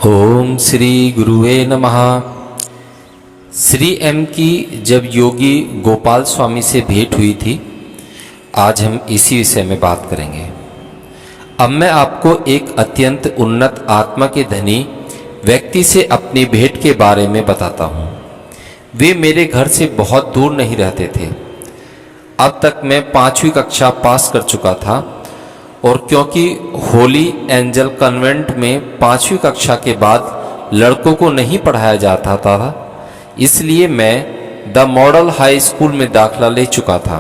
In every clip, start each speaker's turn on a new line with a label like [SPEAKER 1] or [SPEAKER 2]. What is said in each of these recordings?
[SPEAKER 1] ओम श्री गुरुवे नमः। श्री एम की जब योगी गोपाल स्वामी से भेंट हुई थी, आज हम इसी विषय में बात करेंगे। अब मैं आपको एक अत्यंत उन्नत आत्मा के धनी व्यक्ति से अपनी भेंट के बारे में बताता हूँ। वे मेरे घर से बहुत दूर नहीं रहते थे। अब तक मैं 5वीं कक्षा पास कर चुका था और क्योंकि होली एंजल कन्वेंट में 5वीं कक्षा के बाद लड़कों को नहीं पढ़ाया जाता था, इसलिए मैं द मॉडल हाई स्कूल में दाखिला ले चुका था।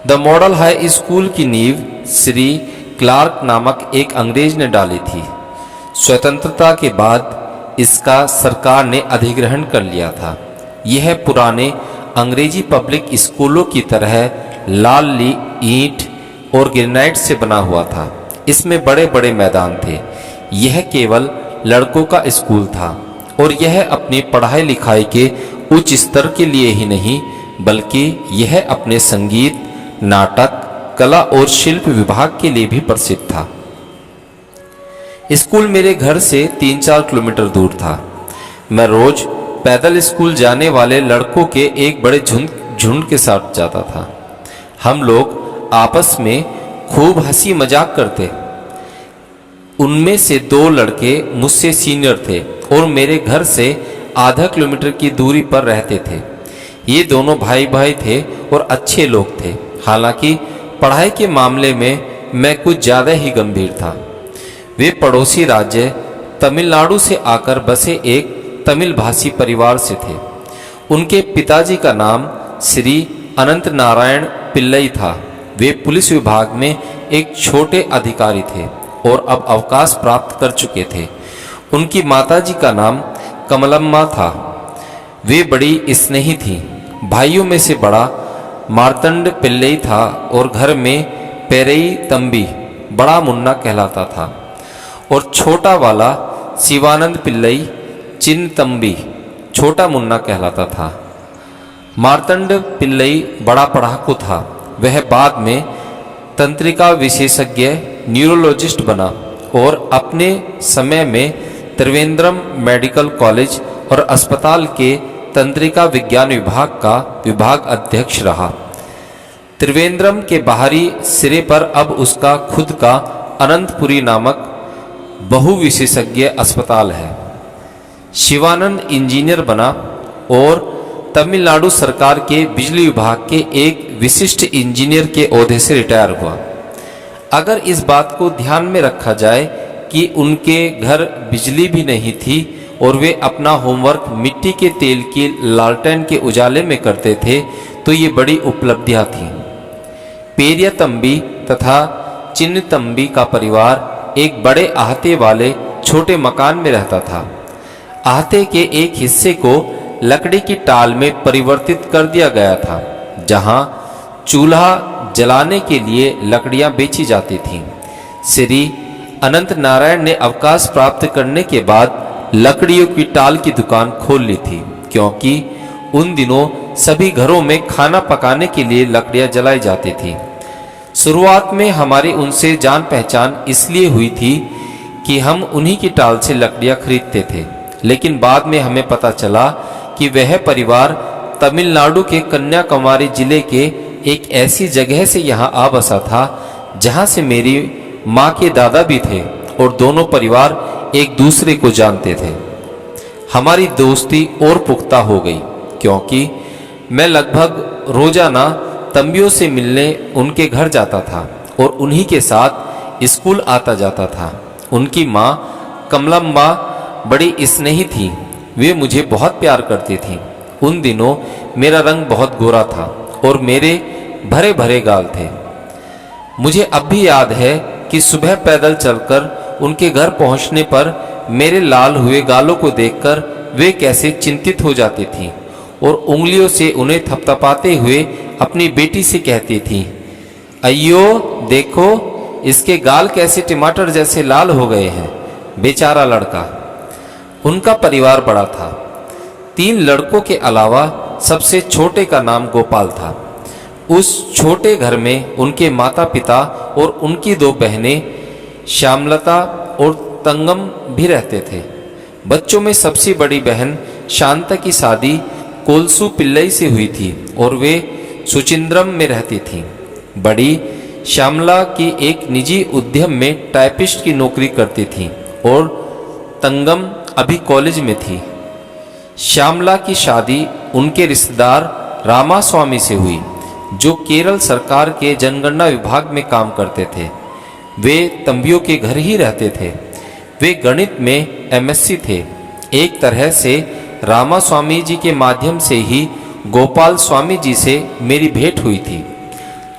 [SPEAKER 1] द मॉडल हाई स्कूल की नींव श्री क्लार्क नामक एक अंग्रेज ने डाली थी। स्वतंत्रता के बाद इसका सरकार ने अधिग्रहण कर लिया था। यह पुराने अंग्रेजी पब्लिक स्कूलों की तरह लाल ईंट और ग्रेनाइट से बना हुआ था। इसमें बड़े बड़े मैदान थे। यह केवल लड़कों का स्कूल था और यह अपनी पढ़ाई लिखाई के उच्च स्तर के लिए ही नहीं, बल्कि यह अपने संगीत, नाटक, कला और शिल्प विभाग के लिए भी प्रसिद्ध था। स्कूल मेरे घर से 3-4 किलोमीटर दूर था। मैं रोज पैदल स्कूल जाने वाले लड़कों के एक बड़े झुंड के साथ जाता था। हम लोग आपस में खूब हंसी मजाक करते। उनमें से 2 लड़के मुझसे सीनियर थे और मेरे घर से आधा किलोमीटर की दूरी पर रहते थे। ये दोनों भाई भाई थे और अच्छे लोग थे। हालांकि पढ़ाई के मामले में मैं कुछ ज़्यादा ही गंभीर था। वे पड़ोसी राज्य तमिलनाडु से आकर बसे एक तमिल भाषी परिवार से थे। उनके पिताजी का नाम श्री अनंत नारायण पिल्लई था। वे पुलिस विभाग में एक छोटे अधिकारी थे और अब अवकाश प्राप्त कर चुके थे। उनकी माताजी का नाम कमलम्मा था। वे बड़ी स्नेही थीं। भाइयों में से बड़ा मार्तंड पिल्लई था और घर में पेरई तंबी बड़ा मुन्ना कहलाता था और छोटा वाला शिवानंद पिल्लई चिन्न तंबी छोटा मुन्ना कहलाता था। मार्तंड पिल्लई बड़ा पढ़ाकू था। वह बाद में तंत्रिका विशेषज्ञ न्यूरोलॉजिस्ट बना और अपने समय में त्रिवेंद्रम मेडिकल कॉलेज और अस्पताल के तंत्रिका विज्ञान विभाग का विभाग अध्यक्ष रहा। त्रिवेंद्रम के बाहरी सिरे पर अब उसका खुद का अनंतपुरी नामक बहुविशेषज्ञ अस्पताल है। शिवानंद इंजीनियर बना और तमिलनाडु सरकार के बिजली विभाग के एक विशिष्ट इंजीनियर के ओहदे से रिटायर हुआ। अगर इस बात को ध्यान में रखा जाए कि उनके घर बिजली भी नहीं थी और वे अपना होमवर्क मिट्टी के तेल की लालटेन के उजाले में करते थे, तो ये बड़ी उपलब्धियां थीं। पेरिया तंबी तथा चिन्न तंबी का परिवार एक बड़े आहते वाले छोटे मकान में रहता था। आहते के एक हिस्से को लकड़ी की टाल में परिवर्तित कर दिया गया था, जहां चूल्हा जलाने के लिए लकड़ियां बेची जाती थीं। श्री अनंत नारायण ने अवकाश प्राप्त करने के बाद लकड़ियों की टाल की दुकान खोल ली थी, क्योंकि उन दिनों सभी घरों में खाना पकाने के लिए लकड़ियां जलाई जाती थीं। शुरुआत में हमारी उनसे जान पहचान इसलिए हुई थी कि हम उन्हीं की टाल से लकड़ियां खरीदते थे, लेकिन बाद में हमें पता चला कि वह परिवार तमिलनाडु के कन्याकुमारी जिले के एक ऐसी जगह से यहाँ आ बसा था जहाँ से मेरी माँ के दादा भी थे और दोनों परिवार एक दूसरे को जानते थे। हमारी दोस्ती और पुख्ता हो गई, क्योंकि मैं लगभग रोजाना तंबियों से मिलने उनके घर जाता था और उन्हीं के साथ स्कूल आता जाता था। उनकी माँ कमलम्बा बड़ी स्नेही थी। वे मुझे बहुत प्यार करती थीं। उन दिनों मेरा रंग बहुत गोरा था और मेरे भरे भरे गाल थे। मुझे अब भी याद है कि सुबह पैदल चलकर उनके घर पहुंचने पर मेरे लाल हुए गालों को देखकर वे कैसे चिंतित हो जाती थीं और उंगलियों से उन्हें थपथपाते हुए अपनी बेटी से कहती थीं, अయ్యో देखो, इसके गाल कैसे टमाटर जैसे लाल हो गए हैं, बेचारा लड़का। उनका परिवार बड़ा था। 3 लड़कों के अलावा सबसे छोटे का नाम गोपाल था। उस छोटे घर में उनके माता पिता और उनकी 2 बहनें श्यामलता और तंगम भी रहते थे। बच्चों में सबसे बड़ी बहन शांता की शादी कोलसू पिल्लई से हुई थी और वे सुचिंद्रम में रहती थी। बड़ी श्यामला की एक निजी उद्यम में टाइपिस्ट की नौकरी करती थी और तंगम अभी कॉलेज में थी। श्यामला की शादी उनके रिश्तेदार रामास्वामी से हुई, जो केरल सरकार के जनगणना विभाग में काम करते थे। वे तंबियों के घर ही रहते थे। वे गणित में एमएससी थे। एक तरह से रामास्वामी जी के माध्यम से ही गोपाल स्वामी जी से मेरी भेंट हुई थी।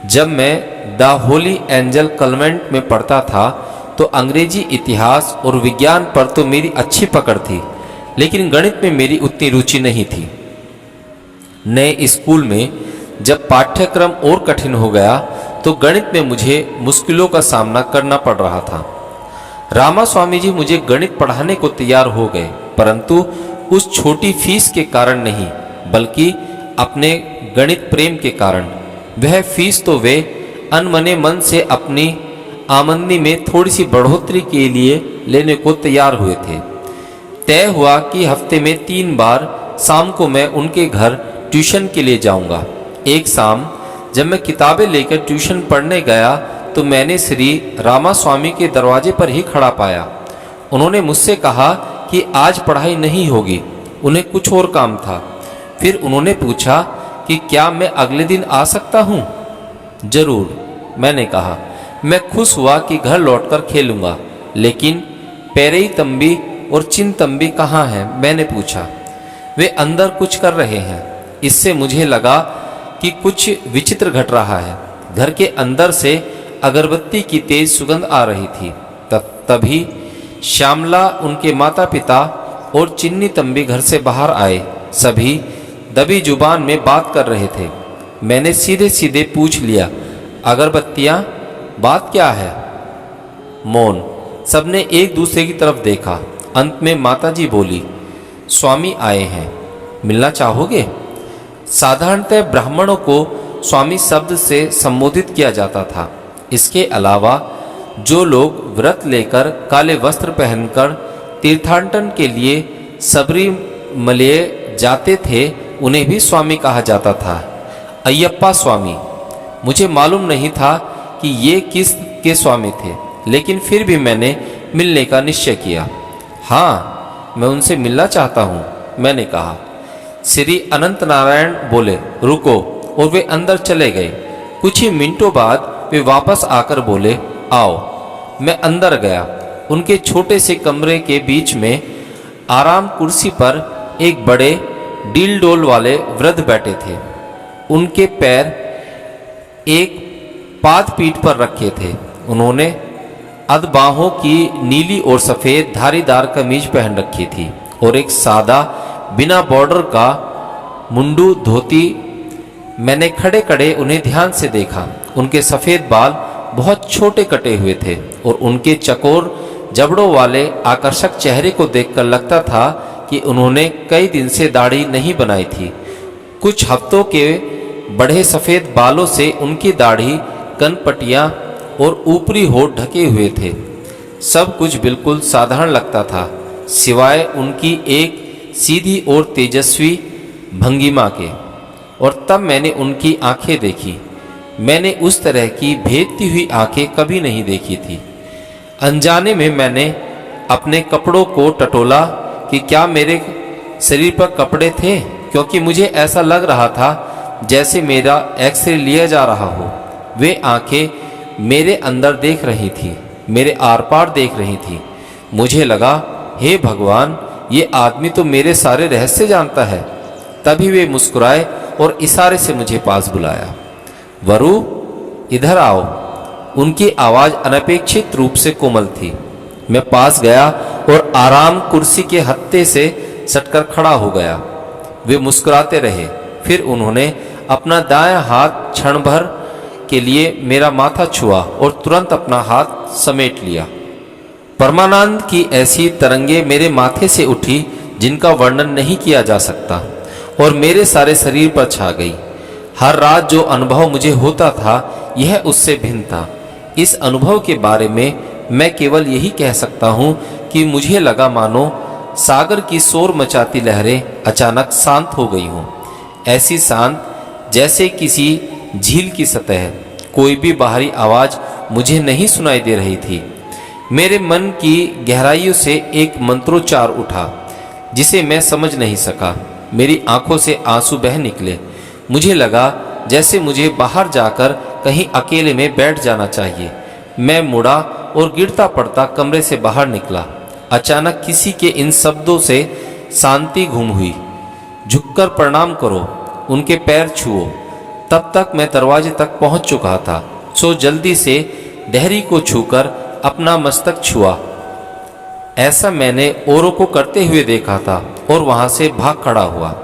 [SPEAKER 1] जब मैं द होली एंजल कन्वेंट में पढ़ता था तो अंग्रेजी इतिहास और विज्ञान पर तो मेरी अच्छी पकड़ थी, लेकिन गणित में मेरी उतनी रुचि नहीं थी। नए स्कूल में जब पाठ्यक्रम और कठिन हो गया तो गणित में मुझे मुश्किलों का सामना करना पड़ रहा था। रामास्वामी जी मुझे गणित पढ़ाने को तैयार हो गए, परंतु उस छोटी फीस के कारण नहीं, बल्कि अपने गणित प्रेम के कारण। वह फीस तो वे अनमने मन से अपनी आमदनी में थोड़ी सी बढ़ोतरी के लिए लेने को तैयार हुए थे। तय हुआ कि हफ्ते में 3 बार शाम को मैं उनके घर ट्यूशन के लिए जाऊंगा। एक शाम जब मैं किताबें लेकर ट्यूशन पढ़ने गया तो मैंने श्री रामास्वामी के दरवाजे पर ही खड़ा पाया। उन्होंने मुझसे कहा कि आज पढ़ाई नहीं होगी, उन्हें कुछ और काम था। फिर उन्होंने पूछा कि क्या मैं अगले दिन आ सकता हूँ? जरूर, मैंने कहा। मैं खुश हुआ कि घर लौटकर खेलूंगा, लेकिन पेरई तंबी और चिन तंबी कहाँ हैं? मैंने पूछा। वे अंदर कुछ कर रहे हैं। इससे मुझे लगा कि कुछ विचित्र घट रहा है। घर के अंदर से अगरबत्ती की तेज सुगंध आ रही थी। तभी श्यामला, उनके माता पिता और चिन्नी तंबी घर से बाहर आए। सभी दबी जुबान में बात कर रहे थे। मैंने सीधे सीधे पूछ लिया, अगरबत्तियाँ, बात क्या है? मौन। सबने एक दूसरे की तरफ देखा। अंत में माताजी बोली, स्वामी आए हैं, मिलना चाहोगे? साधारणतः ब्राह्मणों को स्वामी शब्द से संबोधित किया जाता था। इसके अलावा जो लोग व्रत लेकर काले वस्त्र पहनकर तीर्थाटन के लिए सबरीमलय जाते थे, उन्हें भी स्वामी कहा जाता था। अय्यप्पा स्वामी। मुझे मालूम नहीं था कि ये किस के स्वामी थे, लेकिन फिर भी मैंने मिलने का निश्चय किया। हाँ, मैं उनसे मिलना चाहता हूँ, मैंने कहा। श्री अनंत नारायण बोले, रुको, और वे अंदर चले गए। कुछ ही मिनटों बाद वे वापस आकर बोले, आओ। मैं अंदर गया। उनके छोटे से कमरे के बीच में आराम कुर्सी पर एक बड़े डील डोल वाले वृद्ध बैठे थे। उनके पैर एक पाद पीठ पर रखे थे। उन्होंने अधबाहों की नीली और सफ़ेद धारीदार कमीज पहन रखी थी और एक सादा बिना बॉर्डर का मुंडू धोती। मैंने खड़े खड़े उन्हें ध्यान से देखा। उनके सफ़ेद बाल बहुत छोटे कटे हुए थे और उनके चकोर जबड़ों वाले आकर्षक चेहरे को देखकर लगता था कि उन्होंने कई दिन से दाढ़ी नहीं बनाई थी। कुछ हफ्तों के बढ़े सफ़ेद बालों से उनकी दाढ़ी, कनपटियाँ और ऊपरी होठ ढके हुए थे। सब कुछ बिल्कुल साधारण लगता था, सिवाय उनकी एक सीधी और तेजस्वी भंगिमा के। और तब मैंने उनकी आंखें देखी। मैंने उस तरह की भेदती हुई आंखें कभी नहीं देखी थी। अनजाने में मैंने अपने कपड़ों को टटोला कि क्या मेरे शरीर पर कपड़े थे, क्योंकि मुझे ऐसा लग रहा था जैसे मेरा एक्सरे लिया जा रहा हो। वे आंखें मेरे अंदर देख रही थी, मेरे आर पार देख रही थी। मुझे लगा, हे भगवान, ये आदमी तो मेरे सारे रहस्य जानता है। तभी वे मुस्कुराए और इशारे से मुझे पास बुलाया। वरु, इधर आओ। उनकी आवाज़ अनपेक्षित रूप से कोमल थी। मैं पास गया और आराम कुर्सी के हत्थे से सटकर खड़ा हो गया। वे मुस्कुराते रहे। फिर उन्होंने अपना दायां हाथ क्षण भर के लिए मेरा माथा छुआ और तुरंत अपना हाथ समेट लिया। परमानंद की ऐसी तरंगे मेरे माथे से उठी जिनका वर्णन नहीं किया जा सकता और मेरे सारे शरीर पर छा गई। हर रात जो अनुभव मुझे होता था, यह उससे भिन्न था। इस अनुभव के बारे में मैं केवल यही कह सकता हूँ कि मुझे लगा मानो सागर की शोर मचाती लहरें अचानक शांत हो गई हों, ऐसी शांत जैसे किसी झील की सतह। कोई भी बाहरी आवाज मुझे नहीं सुनाई दे रही थी। मेरे मन की गहराइयों से एक मंत्रोच्चार उठा जिसे मैं समझ नहीं सका। मेरी आंखों से आंसू बह निकले। मुझे लगा जैसे मुझे बाहर जाकर कहीं अकेले में बैठ जाना चाहिए। मैं मुड़ा और गिरता पड़ता कमरे से बाहर निकला। अचानक किसी के इन शब्दों से शांति गुम हुई। झुककर प्रणाम करो, उनके पैर छुओ। तब तक मैं दरवाजे तक पहुंच चुका था, सो जल्दी से देहरी को छूकर अपना मस्तक छुआ। ऐसा मैंने औरों को करते हुए देखा था और वहां से भाग खड़ा हुआ।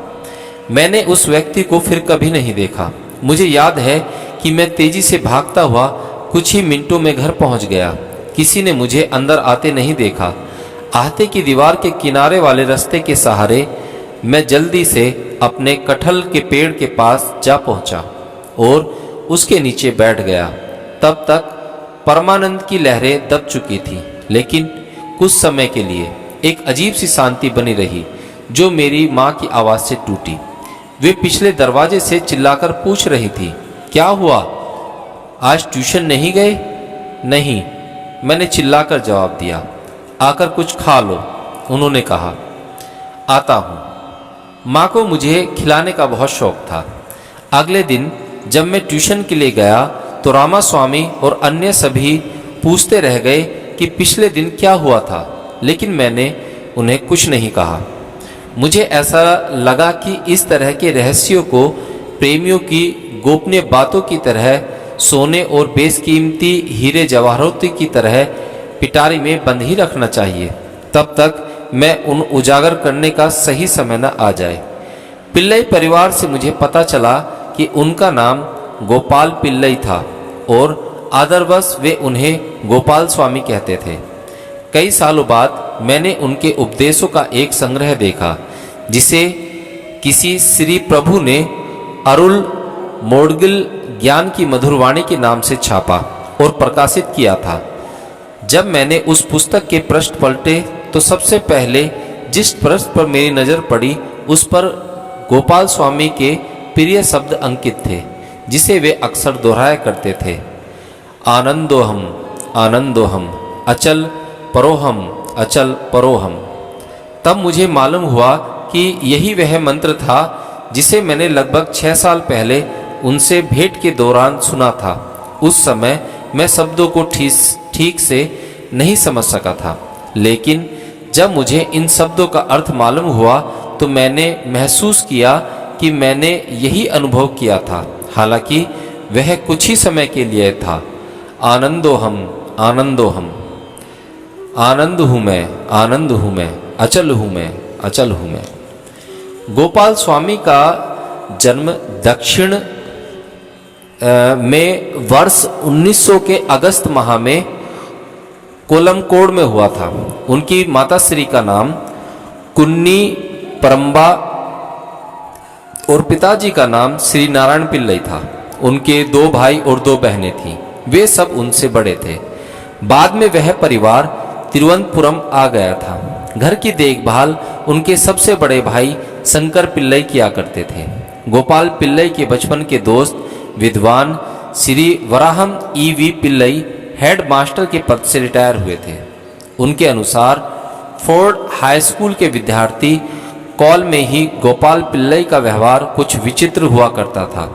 [SPEAKER 1] मैंने उस व्यक्ति को फिर कभी नहीं देखा। मुझे याद है कि मैं तेजी से भागता हुआ कुछ ही मिनटों में घर पहुंच गया। किसी ने मुझे अंदर आते नहीं देखा। आहते की दीवार के किनारे वाले रास्ते के सहारे मैं जल्दी से अपने कटहल के पेड़ के पास जा पहुंचा और उसके नीचे बैठ गया। तब तक परमानंद की लहरें दब चुकी थी, लेकिन कुछ समय के लिए एक अजीब सी शांति बनी रही जो मेरी माँ की आवाज़ से टूटी। वे पिछले दरवाजे से चिल्लाकर पूछ रही थी, क्या हुआ, आज ट्यूशन नहीं गए? नहीं, मैंने चिल्लाकर जवाब दिया। आकर कुछ खा लो, उन्होंने कहा। आता हूँ। माँ को मुझे खिलाने का बहुत शौक था। अगले दिन जब मैं ट्यूशन के लिए गया तो रामा स्वामी और अन्य सभी पूछते रह गए कि पिछले दिन क्या हुआ था, लेकिन मैंने उन्हें कुछ नहीं कहा। मुझे ऐसा लगा कि इस तरह के रहस्यों को प्रेमियों की गोपनीय बातों की तरह, सोने और बेशकीमती हीरे जवाहरात की तरह पिटारी में बंद ही रखना चाहिए, तब तक मैं उन उजागर करने का सही समय न आ जाए। पिल्लई परिवार से मुझे पता चला कि उनका नाम गोपाल पिल्लई था और आदरवश वे उन्हें गोपाल स्वामी कहते थे। कई सालों बाद मैंने उनके उपदेशों का एक संग्रह देखा जिसे किसी श्री प्रभु ने अरुल मोडगिल ज्ञान की मधुरवाणी के नाम से छापा और प्रकाशित किया था। जब मैंने उस पुस्तक के पृष्ठ पलटे तो सबसे पहले जिस पृष्ठ पर मेरी नज़र पड़ी उस पर गोपाल स्वामी के प्रिय शब्द अंकित थे जिसे वे अक्सर दोहराया करते थे, आनंदोहम आनंदोहम अचल परोहम अचल परोहम। तब मुझे मालूम हुआ कि यही वह मंत्र था जिसे मैंने लगभग 6 साल पहले उनसे भेंट के दौरान सुना था। उस समय मैं शब्दों को ठीक से नहीं समझ सका था, लेकिन जब मुझे इन शब्दों का अर्थ मालूम हुआ तो मैंने महसूस किया कि मैंने यही अनुभव किया था, हालांकि वह कुछ ही समय के लिए था। आनंदोहम आनंदोहम, आनंद हूँ मैं, आनंद हूँ मैं, अचल हूँ मैं, अचल हूँ मैं। गोपाल स्वामी का जन्म दक्षिण में वर्ष 1900 के अगस्त माह में कोलमकोड में हुआ था। उनकी माताश्री का नाम कुन्नी परम्बा और पिताजी का नाम श्री नारायण पिल्लई था। उनके 2 भाई और 2 बहनें थीं। वे सब उनसे बड़े थे। बाद में वह परिवार तिरुवनंतपुरम आ गया था। घर की देखभाल उनके सबसे बड़े भाई शंकर पिल्लई किया करते थे। गोपाल पिल्लई के बचपन के दोस्त विद्वान Shri Varaham V Pillai head master के पद से रिटायर हुए थे। उनके अनुसार फोर्ड हाई स्कूल के विद्यार्थी कॉल में ही गोपाल पिल्लई का व्यवहार कुछ विचित्र हुआ करता था।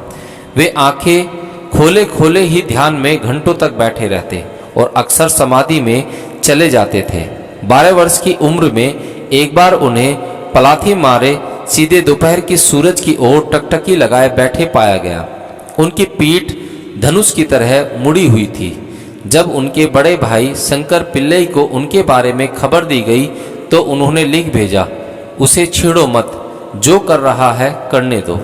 [SPEAKER 1] वे आंखें खोले खोले ही ध्यान में घंटों तक बैठे रहते और अक्सर समाधि में चले जाते थे। 12 वर्ष की उम्र में एक बार उन्हें पलाथी मारे सीधे दोपहर की सूरज की ओर टकटकी लगाए बैठे पाया गया। उनकी पीठ धनुष की तरह मुड़ी हुई थी। जब उनके बड़े भाई शंकर पिल्लई को उनके बारे में खबर दी गई तो उन्होंने लिख भेजा, उसे छेड़ो मत, जो कर रहा है करने दो।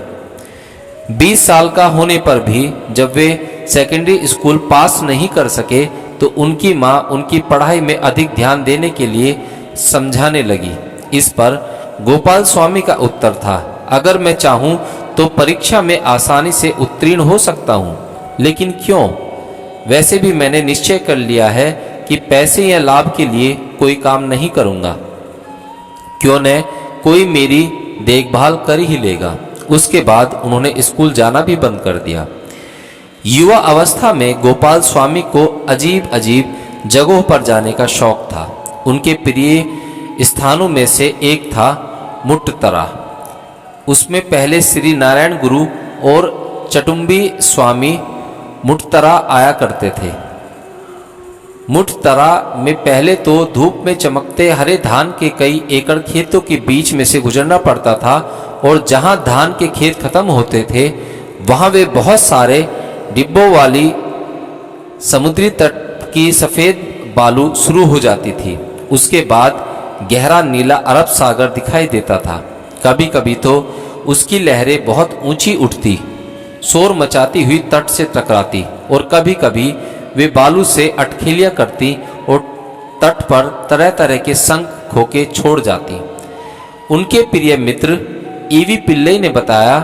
[SPEAKER 1] 20 साल का होने पर भी जब वे सेकेंडरी स्कूल पास नहीं कर सके तो उनकी माँ उनकी पढ़ाई में अधिक ध्यान देने के लिए समझाने लगी। इस पर गोपाल स्वामी का उत्तर था, अगर मैं चाहूँ तो परीक्षा में आसानी से उत्तीर्ण हो सकता हूँ, लेकिन क्यों? वैसे भी मैंने निश्चय कर लिया है कि पैसे या लाभ के लिए कोई काम नहीं करूँगा। क्यों न कोई मेरी देखभाल कर ही लेगा। उसके बाद उन्होंने स्कूल जाना भी बंद कर दिया। युवा अवस्था में गोपाल स्वामी को अजीब अजीब जगहों पर जाने का शौक था। उनके प्रिय स्थानों में से एक था मुट्टतरा। उसमें पहले श्री नारायण गुरु और चटुम्बी स्वामी मुट्टतरा आया करते थे। मुट्टतरा में पहले तो धूप में चमकते हरे धान के कई एकड़ खेतों के बीच में से गुजरना पड़ता था, और जहां धान के खेत खत्म होते थे वहां वे बहुत सारे डिब्बों वाली समुद्री तट की सफ़ेद बालू शुरू हो जाती थी। उसके बाद गहरा नीला अरब सागर दिखाई देता था। कभी कभी तो उसकी लहरें बहुत ऊंची उठती, शोर मचाती हुई तट से टकराती, और कभी कभी वे बालू से अटखेलियां करती और तट पर तरह तरह के शंख खोके छोड़ जाती। उनके प्रिय मित्र ईवी पिल्लई ने बताया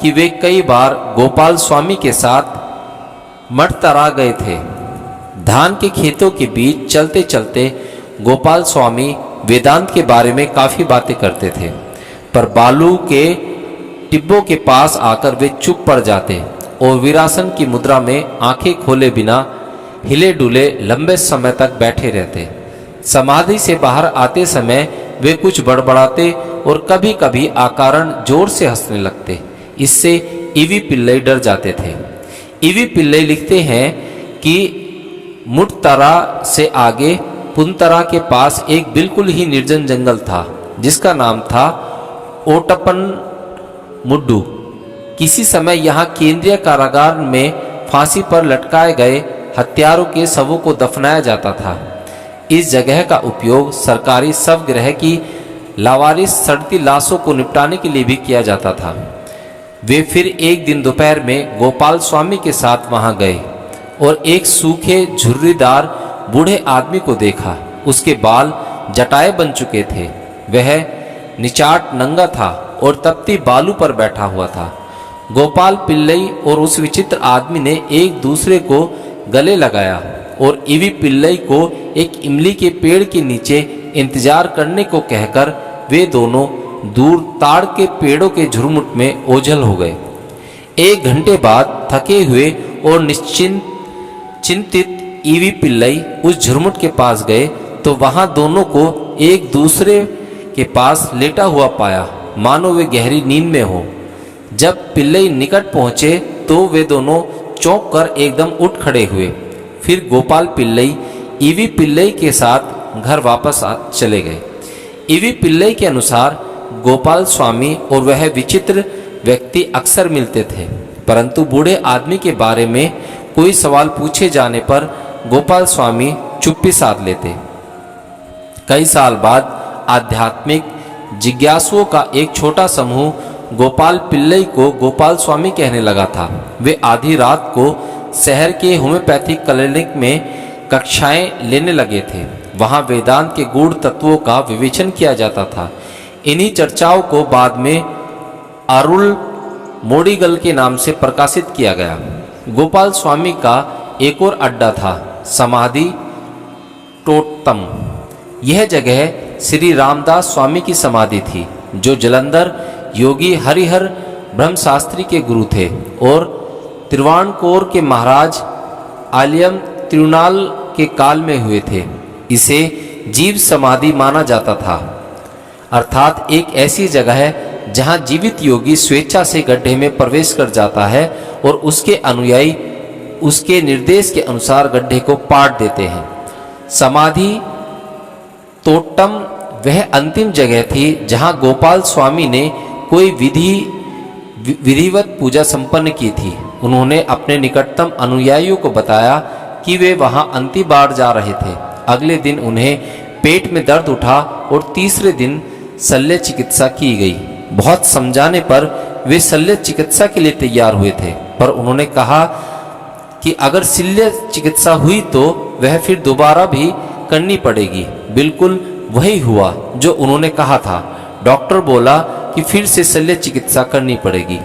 [SPEAKER 1] कि वे कई बार गोपाल स्वामी के साथ मुट्टतरा गए थे। धान के खेतों के बीच चलते चलते गोपाल स्वामी वेदांत के बारे में काफ़ी बातें करते थे, पर बालू के टिब्बों के पास आकर वे चुप पड़ जाते और वीरासन की मुद्रा में आंखें खोले बिना हिले डुले लंबे समय तक बैठे रहते। समाधि से बाहर आते समय वे कुछ बड़बड़ाते और कभी कभी अकारण जोर से हंसने लगते। इससे ईवी पिल्लई डर जाते थे। ईवी पिल्लई लिखते हैं कि मुट्टतरा से आगे पुंतरा के पास एक बिल्कुल ही निर्जन जंगल था, जिसका नाम था ओटपन मुड्डू। किसी समय यहाँ केंद्रीय कारागार में फांसी पर लटकाए गए हत्यारों के शवों को दफनाया जाता था। इस जगह का उपयोग सरकारी शवगृह की लावारिस सड़ती लाशों को निपटाने के लिए भी किया जाता था। वे फिर एक दिन दोपहर में गोपाल स्वामी के साथ वहां गए और एक सूखे झुर्रीदार बूढ़े आदमी को देखा। उसके बाल जटाए बन चुके थे। वह निचाट नंगा था और तपती बालू पर बैठा हुआ था। गोपाल पिल्लई और उस विचित्र आदमी ने एक दूसरे को गले लगाया और ईवी पिल्लई को एक इमली के पेड़ के नीचे इंतजार करने को कहकर वे दोनों दूर ताड़ के पेड़ों के झुरमुट में ओझल हो गए। 1 घंटे बाद थके हुए और चिंतित ईवी पिल्लई उस झुरमुट के पास गए तो वहां दोनों को एक दूसरे के पास लेटा हुआ पाया, मानो वे गहरी नींद में हो। जब पिल्लई निकट पहुंचे तो वे दोनों चौंक कर एकदम उठ खड़े हुए। फिर गोपाल पिल्लई ईवी पिल्लई के साथ घर वापस चले गए। ईवी पिल्लई के अनुसार गोपाल स्वामी और वह विचित्र व्यक्ति अक्सर मिलते थे, परंतु बूढ़े आदमी के बारे में कोई सवाल पूछे जाने पर गोपाल स्वामी चुप्पी साध लेते। कई साल बाद आध्यात्मिक जिज्ञासुओं का एक छोटा समूह गोपाल पिल्लई को गोपाल स्वामी कहने लगा था। वे आधी रात को शहर के होम्योपैथिक क्लिनिक में कक्षाएं लेने लगे थे। वहां वेदांत के गूढ़ तत्वों का विवेचन किया जाता था। इन्हीं चर्चाओं को बाद में अरुल मोड़ीगल के नाम से प्रकाशित किया गया। गोपाल स्वामी का एक और अड्डा था, समाधि टोटम। यह जगह श्री रामदास स्वामी की समाधि थी, जो जलंधर योगी हरिहर ब्रह्मशास्त्री के गुरु थे और तिरुवाणकोर के महाराज आलियम तिरुनाल के काल में हुए थे। इसे जीव समाधि माना जाता था, अर्थात एक ऐसी जगह है जहां जीवित योगी स्वेच्छा से गड्ढे में प्रवेश कर जाता है और उसके अनुयायी उसके निर्देश के अनुसार गड्ढे को पाट देते हैं। समाधि तोट्टम वह अंतिम जगह थी जहां गोपाल स्वामी ने कोई विधिवत पूजा संपन्न की थी। उन्होंने अपने निकटतम अनुयायियों को बताया कि वे वहां अंतिम बार जा रहे थे। अगले दिन उन्हें पेट में दर्द उठा और तीसरे दिन शल्य चिकित्सा की गई। बहुत समझाने पर वे शल्य चिकित्सा के लिए तैयार हुए थे, पर उन्होंने कहा कि अगर शल्य चिकित्सा हुई तो वह फिर दोबारा भी करनी पड़ेगी। बिल्कुल वही हुआ जो उन्होंने कहा था। डॉक्टर बोला कि फिर से शल्य चिकित्सा करनी पड़ेगी।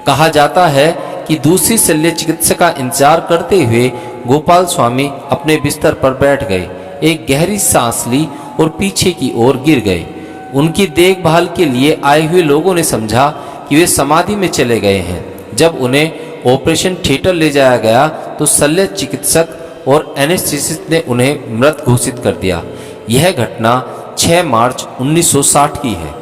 [SPEAKER 1] कहा जाता है कि दूसरी शल्य चिकित्सा का इंतजार करते हुए गोपाल स्वामी अपने बिस्तर पर बैठ गए, एक गहरी सांस ली और पीछे की ओर गिर गए। उनकी देखभाल के लिए आए हुए लोगों ने समझा कि वे समाधि में चले गए हैं। जब उन्हें ऑपरेशन थिएटर ले जाया गया तो शल्य चिकित्सक और एनेस्थीसिस्ट ने उन्हें मृत घोषित कर दिया। यह घटना 6 मार्च 1960 की है।